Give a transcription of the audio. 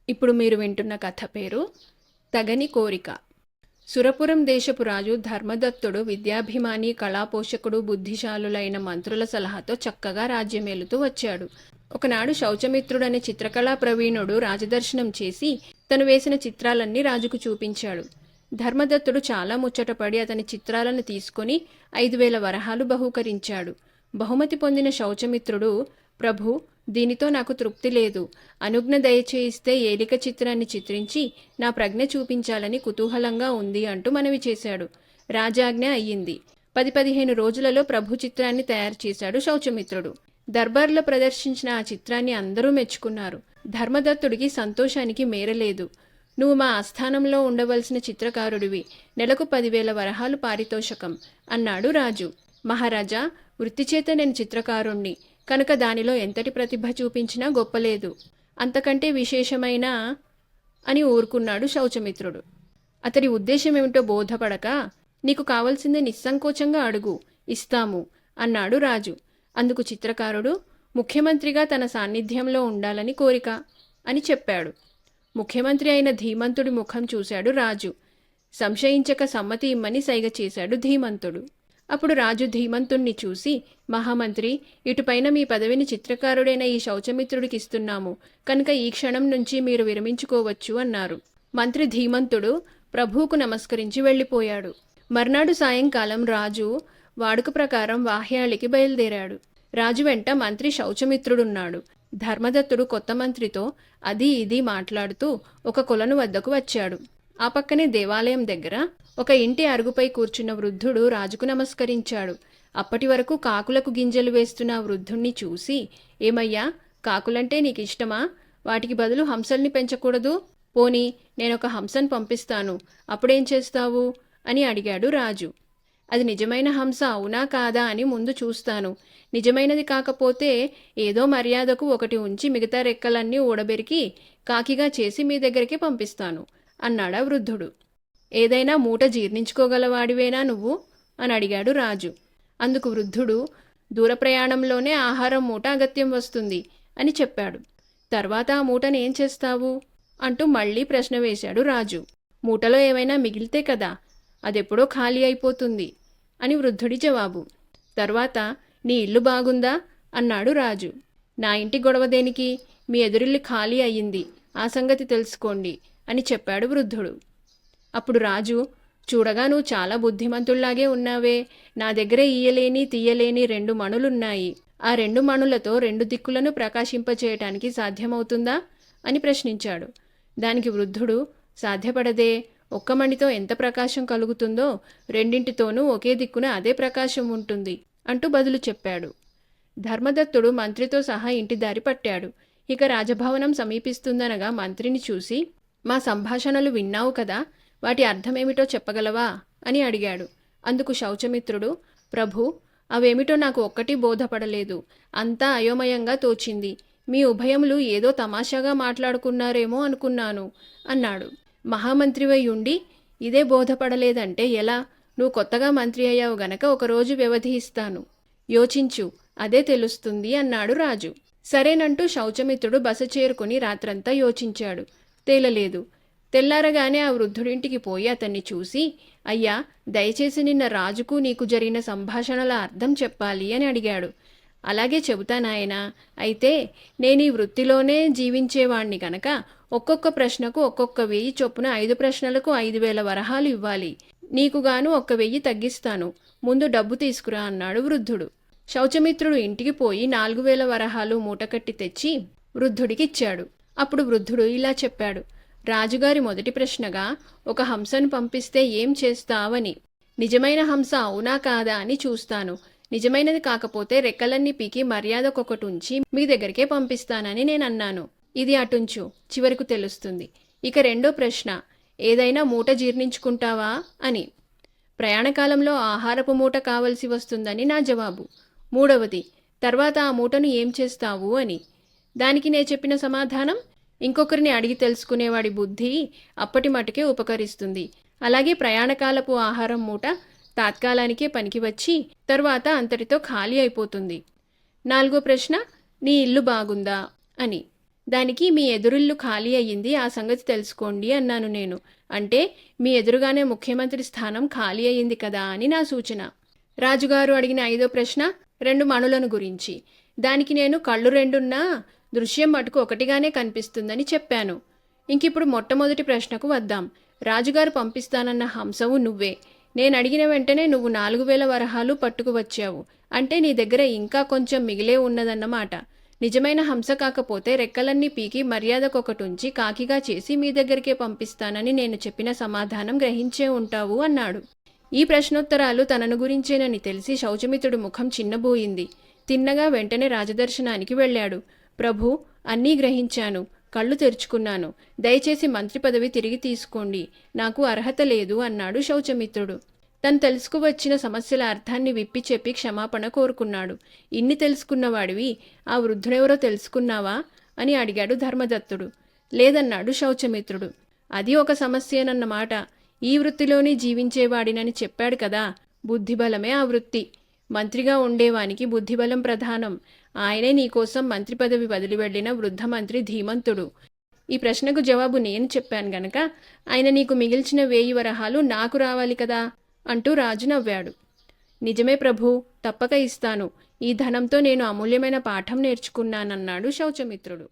ఇప్పుడు మీరు వింటున్న కథ పేరు తగని కోరిక. సురపురం దేశపు రాజు ధర్మదత్తుడు విద్యాభిమాని, కళాపోషకుడు, బుద్ధిశాలులైన మంత్రుల సలహాతో చక్కగా రాజ్యమేలుతూ వచ్చాడు. ఒకనాడు శౌచమిత్రుడనే చిత్రకళా ప్రవీణుడు రాజదర్శనం చేసి తను వేసిన చిత్రాలన్నీ రాజుకు చూపించాడు. ధర్మదత్తుడు చాలా ముచ్చటపడి అతని చిత్రాలను తీసుకొని 5,000 వరహాలు బహూకరించాడు. బహుమతి పొందిన శౌచమిత్రుడు, ప్రభు, దీనితో నాకు తృప్తి లేదు. అనుజ్ఞ దయచేయిస్తే ఏలిక చిత్రాన్ని చిత్రించి నా ప్రజ్ఞ చూపించాలని కుతూహలంగా ఉంది అంటూ మనవి చేశాడు. రాజాజ్ఞ అయ్యింది. 10-15 రోజులలో ప్రభు చిత్రాన్ని తయారు చేశాడు శౌచమిత్రుడు. దర్బార్లో ప్రదర్శించిన ఆ చిత్రాన్ని అందరూ మెచ్చుకున్నారు. ధర్మదత్తుడికి సంతోషానికి మేరలేదు. నువ్వు మా ఆస్థానంలో ఉండవలసిన చిత్రకారుడివి, నెలకు 10,000 వరహాలు పారితోషకం అన్నాడు రాజు. మహారాజా, వృత్తిచేత నేను చిత్రకారుణ్ణి కనుక దానిలో ఎంతటి ప్రతిభ చూపించినా గొప్పలేదు, అంతకంటే విశేషమైన అని ఊరుకున్నాడు శౌచమిత్రుడు. అతడి ఉద్దేశమేమిటో బోధపడక, నీకు కావలసింది నిస్సంకోచంగా అడుగు, ఇస్తాము అన్నాడు రాజు. అందుకు చిత్రకారుడు, ముఖ్యమంత్రిగా తన సాన్నిధ్యంలో ఉండాలని కోరిక అని చెప్పాడు. ముఖ్యమంత్రి అయిన ధీమంతుడి ముఖం చూశాడు రాజు. సంశయించక సమ్మతి ఇమ్మని సైగ చేశాడు ధీమంతుడు. అప్పుడు రాజు ధీమంతుణ్ణి చూసి, మహామంత్రి, ఇటుపైన మీ పదవిని చిత్రకారుడైన ఈ శౌచమిత్రుడికి ఇస్తున్నాము కనుక ఈ క్షణం నుంచి మీరు విరమించుకోవచ్చు అన్నారు. మంత్రి ధీమంతుడు ప్రభువుకు నమస్కరించి వెళ్ళిపోయాడు. మర్నాడు సాయంకాలం రాజు వాడుక ప్రకారం వాహ్యాళికి బయలుదేరాడు. రాజు వెంట మంత్రి శౌచమిత్రుడున్నాడు. ధర్మదత్తుడు కొత్త మంత్రితో అది ఇది మాట్లాడుతూ ఒక కొలను వద్దకు వచ్చాడు. ఆ పక్కనే దేవాలయం దగ్గర ఒక ఇంటి అరుగుపై కూర్చున్న వృద్ధుడు రాజుకు నమస్కరించాడు. అప్పటి వరకు కాకులకు గింజలు వేస్తున్న వృద్ధుణ్ణి చూసి, ఏమయ్యా, కాకులంటే నీకు ఇష్టమా? వాటికి బదులు హంసల్ని పెంచకూడదు? పోనీ నేనొక హంసను పంపిస్తాను, అప్పుడేం చేస్తావు అని అడిగాడు రాజు. అది నిజమైన హంస అవునా కాదా అని ముందు చూస్తాను. నిజమైనది కాకపోతే ఏదో మర్యాదకు ఒకటి ఉంచి మిగతా రెక్కలన్నీ ఊడబెరికి కాకిగా చేసి మీ దగ్గరికి పంపిస్తాను అన్నాడా వృద్ధుడు. ఏదైనా మూట జీర్ణించుకోగలవాడివేనా నువ్వు అని అడిగాడు రాజు. అందుకు వృద్ధుడు, దూర ప్రయాణంలోనే ఆహారం మూట అగత్యం వస్తుంది అని చెప్పాడు. తర్వాత ఆ మూటను ఏం చేస్తావు అంటూ మళ్ళీ ప్రశ్న వేశాడు రాజు. మూటలో ఏమైనా మిగిలితే కదా, అదెప్పుడో ఖాళీ అయిపోతుంది అని వృద్ధుడి జవాబు. తర్వాత నీ ఇల్లు బాగుందా అన్నాడు రాజు. నా ఇంటి గొడవ దేనికి? మీ ఎదురిల్లు ఖాళీ అయ్యింది, ఆ సంగతి తెలుసుకోండి అని చెప్పాడు వృద్ధుడు. అప్పుడు రాజు, చూడగా నువ్వు చాలా బుద్ధిమంతుల్లాగే ఉన్నావే, నా దగ్గర ఇయ్యలేని తీయలేని 2 మణులున్నాయి. ఆ 2 మణులతో 2 దిక్కులను ప్రకాశింపచేయటానికి సాధ్యమవుతుందా అని ప్రశ్నించాడు. దానికి వృద్ధుడు, సాధ్యపడదే, ఒక్క మణితో ఎంత ప్రకాశం కలుగుతుందో రెండింటితోనూ ఒకే దిక్కున అదే ప్రకాశం ఉంటుంది అంటూ బదులు చెప్పాడు. ధర్మదత్తుడు మంత్రితో సహా ఇంటి దారి పట్టాడు. ఇక రాజభవనం సమీపిస్తుందనగా మంత్రిని చూసి, మా సంభాషణలు విన్నావు కదా, వాటి అర్థమేమిటో చెప్పగలవా అని అడిగాడు. అందుకు శౌచమిత్రుడు, ప్రభు, అవేమిటో నాకు ఒక్కటి బోధపడలేదు, అంతా అయోమయంగా తోచింది. మీ ఉభయములు ఏదో తమాషాగా మాట్లాడుకున్నారేమో అనుకున్నాను అన్నాడు. మహామంత్రివై ఉండి ఇదే బోధపడలేదంటే ఎలా? నువ్వు కొత్తగా మంత్రి అయ్యావు గనక 1 రోజు వ్యవధి ఇస్తాను, యోచించు, అదే తెలుస్తుంది అన్నాడు రాజు. సరేనంటూ శౌచమిత్రుడు బస చేరుకుని రాత్రంతా యోచించాడు. తేలలేదు. తెల్లారగానే ఆ వృద్ధుడింటికి పోయి అతన్ని చూసి, అయ్యా, దయచేసి నిన్న రాజుకు నీకు జరిగిన సంభాషణల అర్థం చెప్పాలి అని అడిగాడు. అలాగే చెబుతానాయనా, అయితే నేను ఈ వృత్తిలోనే జీవించేవాణ్ణి కనుక ఒక్కొక్క ప్రశ్నకు ఒక్కొక్క 1000 చొప్పున 5 ప్రశ్నలకు 5,000 వరహాలు ఇవ్వాలి. నీకుగాను 1,000 తగ్గిస్తాను, ముందు డబ్బు తీసుకురా అన్నాడు వృద్ధుడు. శౌచమిత్రుడు ఇంటికి పోయి 4,000 వరహాలు మూటకట్టి తెచ్చి వృద్ధుడికి ఇచ్చాడు. అప్పుడు వృద్ధుడు ఇలా చెప్పాడు. రాజుగారి మొదటి ప్రశ్నగా, ఒక హంసను పంపిస్తే ఏం చేస్తావని. నిజమైన హంస అవునా కాదా అని చూస్తాను. నిజమైనది కాకపోతే రెక్కలన్నీ పీకి మర్యాదకొకటి ఉంచి మీ దగ్గరికే పంపిస్తానని నేనన్నాను. ఇది అటుంచు, చివరకు తెలుస్తుంది. ఇక రెండో ప్రశ్న, ఏదైనా మూట జీర్ణించుకుంటావా అని. ప్రయాణకాలంలో ఆహారపు మూట కావలసి వస్తుందని నా జవాబు. మూడవది, తర్వాత ఆ మూటను ఏం చేస్తావు అని. దానికి నే చెప్పిన సమాధానం, ఇంకొకరిని అడిగి తెలుసుకునేవాడి బుద్ధి అప్పటి మటుకే ఉపకరిస్తుంది. అలాగే ప్రయాణకాలపు ఆహారం మూట తాత్కాలానికే పనికి వచ్చి తర్వాత అంతటితో ఖాళీ అయిపోతుంది. 4వ ప్రశ్న, నీ ఇల్లు బాగుందా అని. దానికి మీ ఎదురిల్లు ఖాళీ అయ్యింది, ఆ సంగతి తెలుసుకోండి అన్నాను నేను. అంటే మీ ఎదురుగానే ముఖ్యమంత్రి స్థానం ఖాళీ అయ్యింది కదా అని నా సూచన. రాజుగారు అడిగిన 5వ ప్రశ్న 2 మణులను గురించి. దానికి నేను కళ్ళు రెండున్నా దృశ్యం మటుకు ఒకటిగానే కనిపిస్తుందని చెప్పాను. ఇంకిప్పుడు మొట్టమొదటి ప్రశ్నకు వద్దాం. రాజుగారు పంపిస్తానన్న హంసవు నువ్వే. నేను అడిగిన వెంటనే నువ్వు 4000 వరహాలు పట్టుకువచ్చావు. అంటే నీ దగ్గర ఇంకా కొంచెం మిగిలే ఉన్నదన్నమాట. నిజమైన హంస కాకపోతే రెక్కలన్నీ పీకి మర్యాదకొకటుంచి కాకిగా చేసి మీ దగ్గరికే పంపిస్తానని నేను చెప్పిన సమాధానం గ్రహించే ఉంటావు అన్నాడు. ఈ ప్రశ్నోత్తరాలు తనను గురించేనని తెలిసి శౌచమిత్రుడి ముఖం చిన్నబోయింది. తిన్నగా వెంటనే రాజదర్శనానికి వెళ్ళాడు. ప్రభూ, అన్నీ గ్రహించాను, కళ్ళు తెరుచుకున్నాను. దయచేసి మంత్రి పదవి తిరిగి తీసుకోండి, నాకు అర్హత లేదు అన్నాడు శౌచమిత్రుడు. తను తెలుసుకువచ్చిన సమస్యల అర్థాన్ని విప్పి చెప్పి క్షమాపణ కోరుకున్నాడు. ఇన్ని తెలుసుకున్నవాడివి ఆ వృద్ధుడెవరో తెలుసుకున్నావా అని అడిగాడు ధర్మదత్తుడు. లేదన్నాడు శౌచమిత్రుడు. అది ఒక సమస్యేనన్నమాట. ఈ వృత్తిలోనే జీవించేవాడినని చెప్పాడు కదా. బుద్ధిబలమే ఆ వృత్తి. మంత్రిగా ఉండేవానికి బుద్ధిబలం ప్రధానం. ఆయనే నీకోసం మంత్రి పదవి వదిలి వెళ్లిన వృద్ధ మంత్రి ధీమంతుడు. ఈ ప్రశ్నకు జవాబు నేను చెప్పాను గనక ఆయన నీకు మిగిల్చిన 1000 వరహాలు నాకు రావాలి కదా అంటూ రాజు నవ్వాడు. నిజమే ప్రభూ, తప్పక ఇస్తాను. ఈ ధనంతో నేను అమూల్యమైన పాఠం నేర్చుకున్నానన్నాడు శౌచమిత్రుడు.